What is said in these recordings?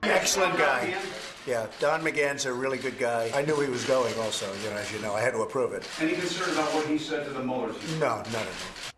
Excellent guy. Yeah, Don McGahn's a really good guy. I knew he was going also, as you know. I had to approve it. Any concern about what he said to the Mueller team? No, none of it.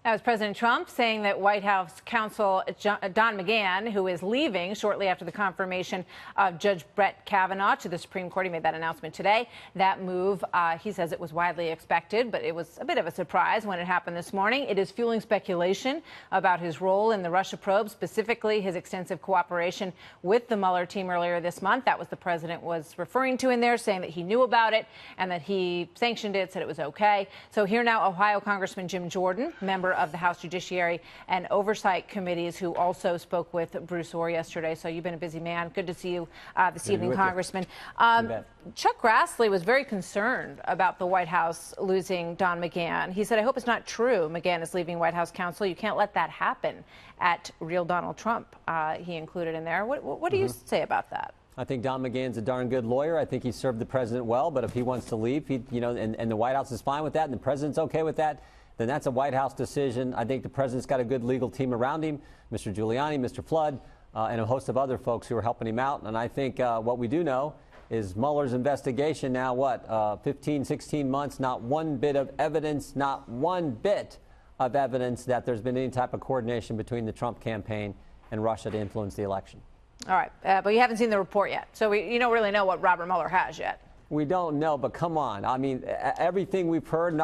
That was President Trump saying that White House counsel Don McGahn, who is leaving shortly after the confirmation of Judge Brett Kavanaugh to the Supreme Court. He made that announcement today. That move, he says it was widely expected, but it was a bit of a surprise when it happened this morning. It is fueling speculation about his role in the Russia probe, specifically his extensive cooperation with the Mueller team earlier this month. That was the president was referring to in there, saying that he knew about it and that he sanctioned it, said it was okay. So here now, Ohio Congressman Jim Jordan, member of the House Judiciary and Oversight Committees, who also spoke with Bruce Ohr yesterday. So you've been a busy man. Good to see you this evening, Congressman. Chuck Grassley was very concerned about the White House losing Don McGahn. He said, I hope it's not true McGahn is leaving White House counsel. You can't let that happen at real Donald Trump, he included in there. What do you say about that? I think Don McGahn's a darn good lawyer. I think he served the president well, but if he wants to leave, and the White House is fine with that, and the president's okay with that, then that's a White House decision. I think the president's got a good legal team around him, Mr. Giuliani, Mr. Flood, and a host of other folks who are helping him out. And I think what we do know is Mueller's investigation now, 15, 16 months, not one bit of evidence, not one bit of evidence that there's been any type of coordination between the Trump campaign and Russia to influence the election. All right, but you haven't seen the report yet, so you don't really know what Robert Mueller has yet. We don't know, but come on. I mean, everything we've heard,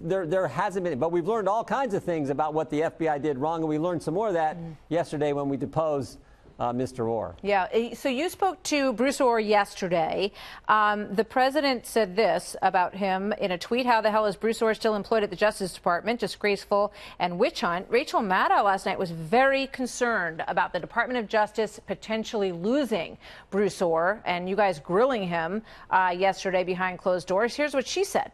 there hasn't been, but we've learned all kinds of things about what the FBI did wrong, and we learned some more of that yesterday when we deposed Mr. Ohr. Yeah, so you spoke to Bruce Ohr yesterday. The president said this about him in a tweet: how the hell is Bruce Ohr still employed at the Justice Department? Disgraceful and witch hunt. Rachel Maddow last night was very concerned about the Department of Justice potentially losing Bruce Ohr, and you guys grilling him yesterday behind closed doors. Here's what she said.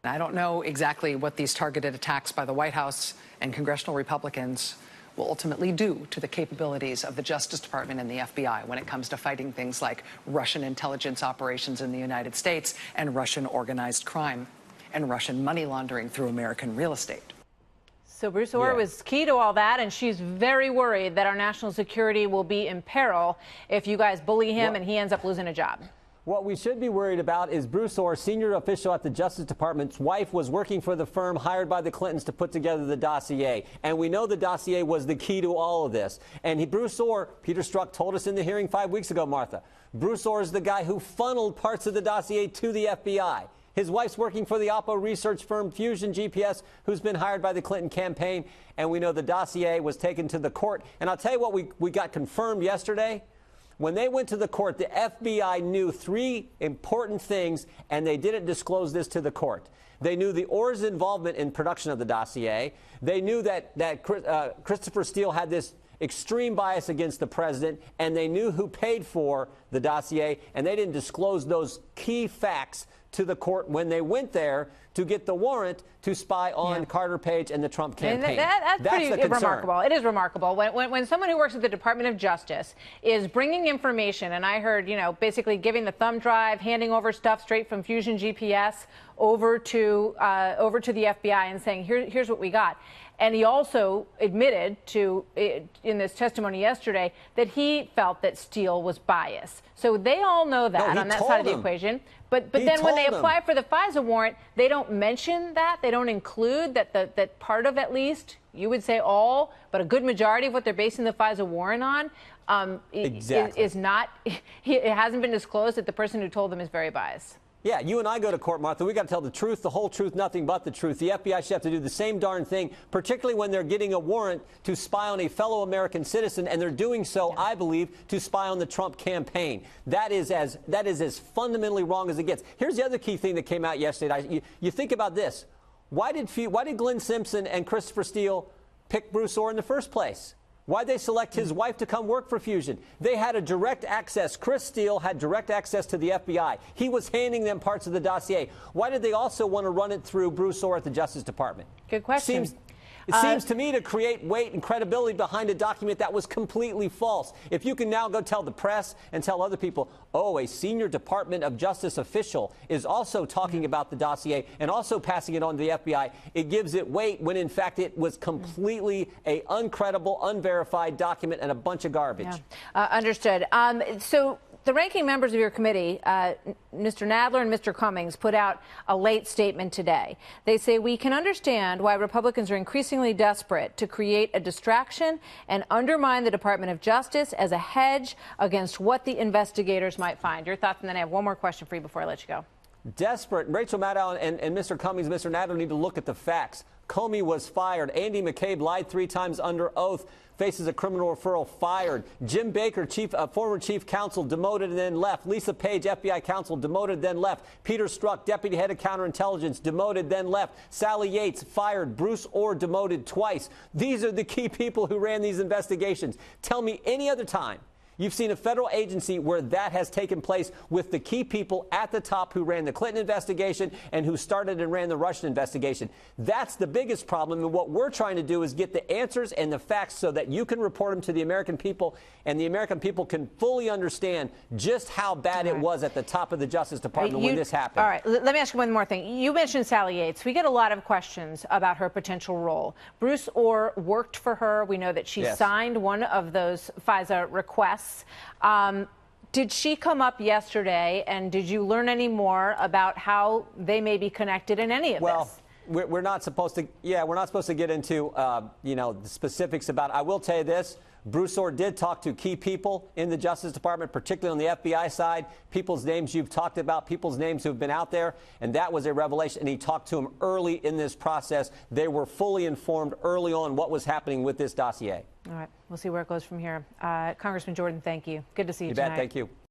I don't know exactly what these targeted attacks by the White House and congressional Republicans will ultimately do to the capabilities of the Justice Department and the FBI when it comes to fighting things like Russian intelligence operations in the United States and Russian organized crime and Russian money laundering through American real estate. So Bruce Ohr was key to all that, and she's very worried that our national security will be in peril if you guys bully him and he ends up losing a job. What we should be worried about is Bruce Ohr, senior official at the Justice Department's wife, was working for the firm hired by the Clintons to put together the dossier. And we know the dossier was the key to all of this. And Bruce Ohr, Peter Strzok told us in the hearing 5 weeks ago, Martha, Bruce Ohr is the guy who funneled parts of the dossier to the FBI. His wife's working for the Oppo research firm Fusion GPS, who's been hired by the Clinton campaign. And we know the dossier was taken to the court. And I'll tell you what we got confirmed yesterday. When they went to the court, the FBI knew three important things, and they didn't disclose this to the court. They knew the Ohr's involvement in production of the dossier. They knew that Christopher Steele had this extreme bias against the president, and they knew who paid for the dossier, and they didn't disclose those key facts to the court when they went there to get the warrant to spy on Carter Page and the Trump campaign. That's pretty remarkable. It is remarkable. When someone who works at the Department of Justice is bringing information, and I heard, basically giving the thumb drive, handing over stuff straight from Fusion GPS over to the FBI and saying, here's what we got. And he also admitted in this testimony yesterday, that he felt that Steele was biased. So they all know that on that side of the equation. But then when they apply for the FISA warrant, they don't mention that. They don't include that part of, at least, you would say all, but a good majority of what they're basing the FISA warrant on is not, it hasn't been disclosed that the person who told them is very biased. Yeah, you and I go to court, Martha. We got to tell the truth, the whole truth, nothing but the truth. The FBI should have to do the same darn thing, particularly when they're getting a warrant to spy on a fellow American citizen, and they're doing so, I believe, to spy on the Trump campaign. That is as fundamentally wrong as it gets. Here's the other key thing that came out yesterday. You think about this. Why did Glenn Simpson and Christopher Steele pick Bruce Ohr in the first place? Why'd they select his wife to come work for Fusion? They had a direct access. Chris Steele had direct access to the FBI. He was handing them parts of the dossier. Why did they also want to run it through Bruce Ohr at the Justice Department? Good question. It seems to me to create weight and credibility behind a document that was completely false. If you can now go tell the press and tell other people, oh, a senior Department of Justice official is also talking about the dossier and also passing it on to the FBI, it gives it weight when, in fact, it was completely a uncredible, unverified document and a bunch of garbage. Yeah. Understood. So the ranking members of your committee, Mr. Nadler and Mr. Cummings, put out a late statement today. They say we can understand why Republicans are increasingly desperate to create a distraction and undermine the Department of Justice as a hedge against what the investigators might find. Your thoughts, and then I have one more question for you before I let you go. Desperate. Rachel Maddow and Mr. Cummings, Mr. Nadler need to look at the facts. Comey was fired. Andy McCabe lied 3 times under oath, faces a criminal referral, fired. Jim Baker, former chief counsel, demoted and then left. Lisa Page, FBI counsel, demoted, then left. Peter Strzok, deputy head of counterintelligence, demoted, then left. Sally Yates, fired. Bruce Orr, demoted twice. These are the key people who ran these investigations. Tell me any other time you've seen a federal agency where that has taken place with the key people at the top who ran the Clinton investigation and who started and ran the Russian investigation. That's the biggest problem. And what we're trying to do is get the answers and the facts so that you can report them to the American people and the American people can fully understand just how bad it was at the top of the Justice Department when this happened. All right. Let me ask you one more thing. You mentioned Sally Yates. We get a lot of questions about her potential role. Bruce Orr worked for her. We know that she signed one of those FISA requests. Did she come up yesterday, and did you learn any more about how they may be connected in any of this? Well, we're not supposed to. Yeah, we're not supposed to get into the specifics about it. I will tell you this: Bruce Orr did talk to key people in the Justice Department, particularly on the FBI side. People's names you've talked about, people's names who've been out there, and that was a revelation. And he talked to them early in this process. They were fully informed early on what was happening with this dossier. All right. We'll see where it goes from here. Congressman Jordan, thank you. Good to see you tonight. You bet. Thank you.